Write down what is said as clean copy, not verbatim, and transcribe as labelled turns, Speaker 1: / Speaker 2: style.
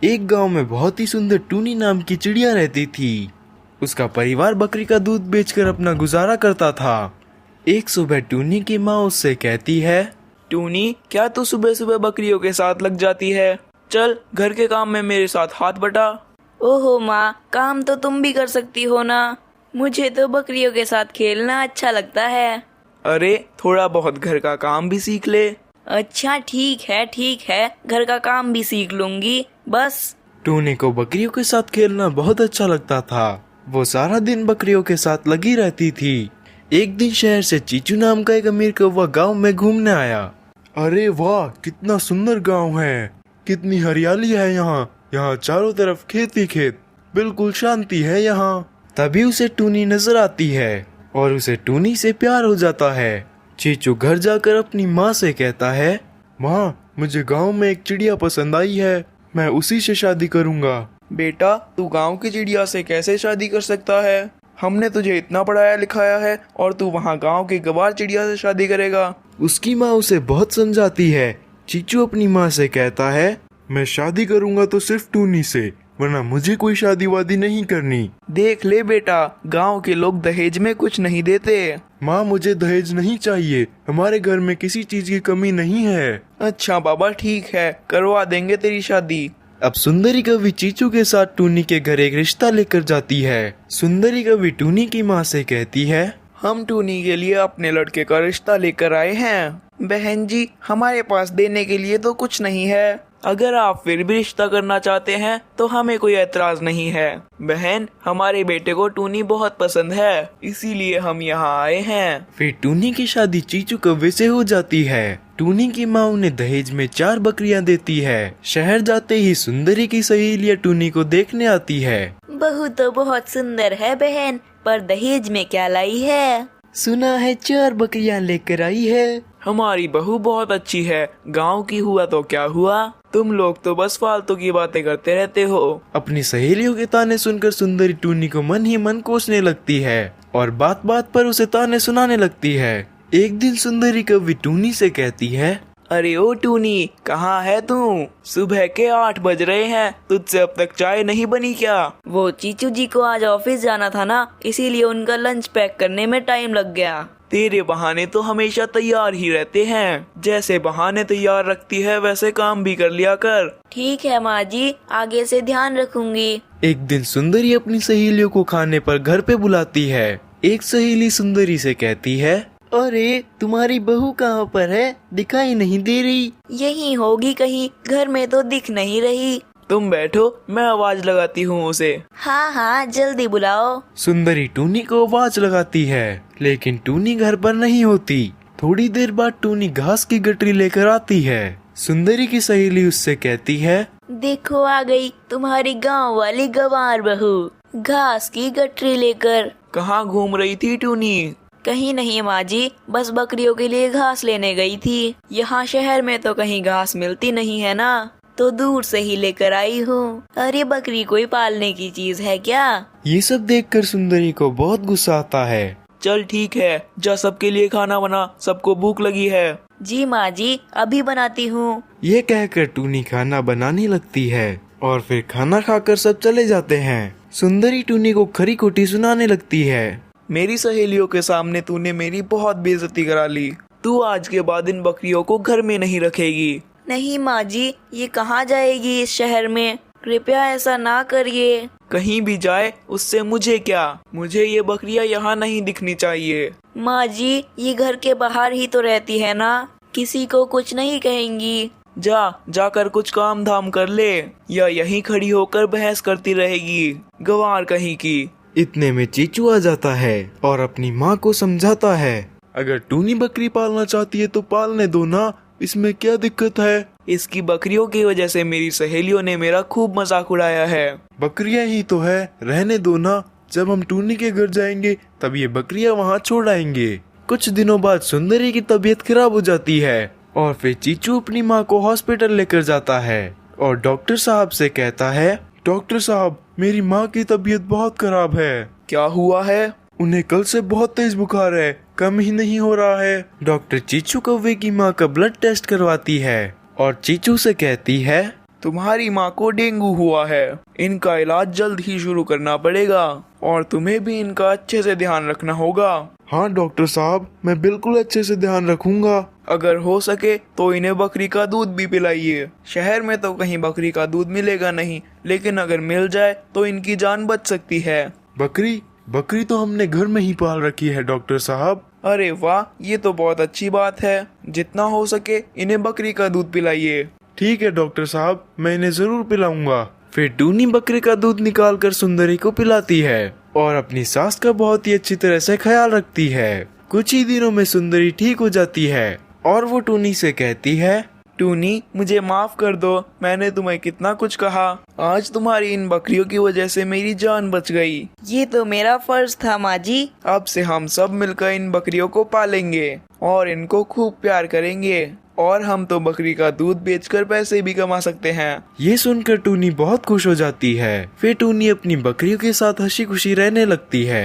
Speaker 1: एक गांव में बहुत ही सुंदर टूनी नाम की चिड़िया रहती थी। उसका परिवार बकरी का दूध बेचकर अपना गुजारा करता था। एक सुबह टूनी की माँ उससे कहती है,
Speaker 2: टूनी, क्या तू सुबह सुबह बकरियों के साथ लग जाती है? चल घर के काम में मेरे साथ हाथ बटा।
Speaker 3: ओहो माँ, काम तो तुम भी कर सकती हो ना। मुझे तो बकरियों के साथ खेलना अच्छा लगता है।
Speaker 2: अरे थोड़ा बहुत घर का काम भी सीख ले।
Speaker 3: अच्छा ठीक है, घर का काम भी सीख लूंगी बस।
Speaker 1: टूनी को बकरियों के साथ खेलना बहुत अच्छा लगता था। वो सारा दिन बकरियों के साथ लगी रहती थी। एक दिन शहर से चीचू नाम का एक अमीर कौवा गांव में घूमने आया। अरे वाह, कितना सुंदर गांव है, कितनी हरियाली है यहाँ चारों तरफ खेत ही खेत, बिल्कुल शांति है यहाँ। तभी उसे टूनी नजर आती है और उसे टूनी से प्यार हो जाता है। चीचू घर जाकर अपनी माँ से कहता है, माँ, मुझे गांव में एक चिड़िया पसंद आई है, मैं उसी से शादी करूंगा।
Speaker 2: बेटा, तू गांव की चिड़िया से कैसे शादी कर सकता है? हमने तुझे इतना पढ़ाया लिखाया है और तू वहाँ गांव की गवार चिड़िया से शादी करेगा?
Speaker 1: उसकी माँ उसे बहुत समझाती है। चीचू अपनी माँ से कहता है, मैं शादी करूंगा तो सिर्फ टूनी से, वरना मुझे कोई शादी वादी नहीं करनी।
Speaker 2: देख ले बेटा, गांव के लोग दहेज में कुछ नहीं देते।
Speaker 1: माँ, मुझे दहेज नहीं चाहिए, हमारे घर में किसी चीज की कमी नहीं है।
Speaker 2: अच्छा बाबा, ठीक है, करवा देंगे तेरी शादी।
Speaker 1: अब सुंदरी कवि चीचू के साथ टूनी के घर एक रिश्ता लेकर जाती है। सुंदरी कवि टूनी की माँ से कहती है,
Speaker 2: हम टूनी के लिए अपने लड़के का रिश्ता लेकर आए हैं। बहन जी, हमारे पास देने के लिए तो कुछ नहीं है। अगर आप फिर भी रिश्ता करना चाहते हैं तो हमें कोई एतराज नहीं है। बहन, हमारे बेटे को टूनी बहुत पसंद है, इसीलिए हम यहाँ आए हैं।
Speaker 1: फिर टूनी की शादी चीचू कौवे से हो जाती है। टूनी की माँ उन्हें दहेज में 4 बकरियां देती है। शहर जाते ही सुंदरी की सहेलियां टूनी को देखने आती है।
Speaker 3: बहू तो बहुत सुंदर है बहन, पर दहेज में क्या लाई है?
Speaker 1: सुना है 4 बकरियां लेकर आई है।
Speaker 2: हमारी बहू बहुत अच्छी है, गांव की हुआ तो क्या हुआ, तुम लोग तो बस फालतू की बातें करते रहते हो।
Speaker 1: अपनी सहेलियों के ताने सुनकर सुंदरी टूनी को मन ही मन कोसने लगती है और बात बात पर उसे ताने सुनाने लगती है। एक दिन सुंदरी कवि टूनी से कहती है,
Speaker 2: अरे ओ टूनी, कहाँ है तू? सुबह के 8 बज रहे हैं, तुझसे अब तक चाय नहीं बनी क्या?
Speaker 3: वो चीचू जी को आज ऑफिस जाना था ना, इसीलिए उनका लंच पैक करने में टाइम लग गया।
Speaker 2: तेरे बहाने तो हमेशा तैयार ही रहते हैं, जैसे बहाने तैयार रखती है वैसे काम भी कर लिया कर।
Speaker 3: ठीक है माँ जी, आगे से ध्यान रखूंगी।
Speaker 1: एक दिन सुंदरी अपनी सहेलियों को खाने पर घर पे बुलाती है। एक सहेली सुंदरी से कहती है, अरे तुम्हारी बहू कहाँ पर है, दिखाई नहीं दे रही।
Speaker 3: यही होगी कहीं, घर में तो दिख नहीं रही।
Speaker 2: तुम बैठो, मैं आवाज लगाती हूँ उसे।
Speaker 3: हाँ, जल्दी बुलाओ।
Speaker 1: सुंदरी टूनी को आवाज लगाती है, लेकिन टूनी घर पर नहीं होती। थोड़ी देर बाद टूनी घास की गठरी लेकर आती है। सुंदरी की सहेली उससे कहती है,
Speaker 3: देखो आ गई तुम्हारी गांव वाली गंवार बहू, घास की गठरी लेकर।
Speaker 2: कहाँ घूम रही थी टूनी?
Speaker 3: कहीं नहीं माँ जी, बस बकरियों के लिए घास लेने गई थी। यहाँ शहर में तो कहीं घास मिलती नहीं है ना, तो दूर से ही लेकर आई हूँ। अरे बकरी कोई पालने की चीज है क्या?
Speaker 1: ये सब देखकर सुंदरी को बहुत गुस्सा आता है।
Speaker 2: चल ठीक है, जा सबके लिए खाना बना, सबको भूख लगी है।
Speaker 3: जी माँ जी, अभी बनाती हूँ।
Speaker 1: ये कहकर टूनी खाना बनाने लगती है और फिर खाना खाकर सब चले जाते हैं। सुंदरी टूनी को खरी खोटी सुनाने लगती है।
Speaker 2: मेरी सहेलियों के सामने तूने मेरी बहुत बेइज्जती करा ली। तू आज के बाद इन बकरियों को घर में नहीं रखेगी।
Speaker 3: नहीं माँ जी, ये कहाँ जाएगी इस शहर में, कृपया ऐसा ना करिए।
Speaker 2: कहीं भी जाए उससे मुझे क्या, मुझे ये बकरियां यहाँ नहीं दिखनी चाहिए।
Speaker 3: माँ जी, ये घर के बाहर ही तो रहती है ना, किसी को कुछ नहीं कहेंगी।
Speaker 2: जाकर कुछ काम धाम कर ले, या यहीं खड़ी होकर बहस करती रहेगी, गंवार कहीं की।
Speaker 1: इतने में चीचू आ जाता है और अपनी माँ को समझाता है, अगर टूनी बकरी पालना चाहती है तो पालने दो ना, इसमें क्या दिक्कत है।
Speaker 2: इसकी बकरियों की वजह से मेरी सहेलियों ने मेरा खूब मजाक उड़ाया है।
Speaker 1: बकरियां ही तो है, रहने दो ना, जब हम टूनी के घर जाएंगे तब ये बकरियां वहाँ छोड़ आएंगे। कुछ दिनों बाद सुंदरी की तबीयत खराब हो जाती है और फिर चीचू अपनी माँ को हॉस्पिटल लेकर जाता है और डॉक्टर साहब से कहता है, डॉक्टर साहब, मेरी माँ की तबीयत बहुत खराब है।
Speaker 2: क्या हुआ है?
Speaker 1: उन्हें कल से बहुत तेज बुखार है, कम ही नहीं हो रहा है। डॉक्टर चीचू कौवे की माँ का ब्लड टेस्ट करवाती है और चीचू से कहती है,
Speaker 2: तुम्हारी माँ को डेंगू हुआ है। इनका इलाज जल्द ही शुरू करना पड़ेगा और तुम्हें भी इनका अच्छे से ध्यान रखना होगा।
Speaker 1: हाँ डॉक्टर साहब, मैं बिल्कुल अच्छे से ध्यान रखूंगा।
Speaker 2: अगर हो सके तो इन्हें बकरी का दूध भी पिलाइए। शहर में तो कहीं बकरी का दूध मिलेगा नहीं, लेकिन अगर मिल जाए तो इनकी जान बच सकती है।
Speaker 1: बकरी बकरी तो हमने घर में ही पाल रखी है डॉक्टर साहब।
Speaker 2: अरे वाह, ये तो बहुत अच्छी बात है। जितना हो सके इन्हें बकरी का दूध पिलाइए।
Speaker 1: ठीक है डॉक्टर साहब, मैं इन्हें जरूर पिलाऊंगा। फिर टूनी बकरी का दूध निकाल कर सुंदरी को पिलाती है और अपनी सास का बहुत ही अच्छी तरह से ख्याल रखती है। कुछ ही दिनों में सुंदरी ठीक हो जाती है और वो टूनी से कहती है,
Speaker 2: टूनी, मुझे माफ कर दो, मैंने तुम्हें कितना कुछ कहा। आज तुम्हारी इन बकरियों की वजह से मेरी जान बच गई।
Speaker 3: ये तो मेरा फर्ज था माँ जी।
Speaker 2: अब से हम सब मिलकर इन बकरियों को पालेंगे और इनको खूब प्यार करेंगे और हम तो बकरी का दूध बेचकर पैसे भी कमा सकते हैं।
Speaker 1: ये सुनकर टूनी बहुत खुश हो जाती है। फिर टूनी अपनी बकरियों के साथ हंसी खुशी रहने लगती है।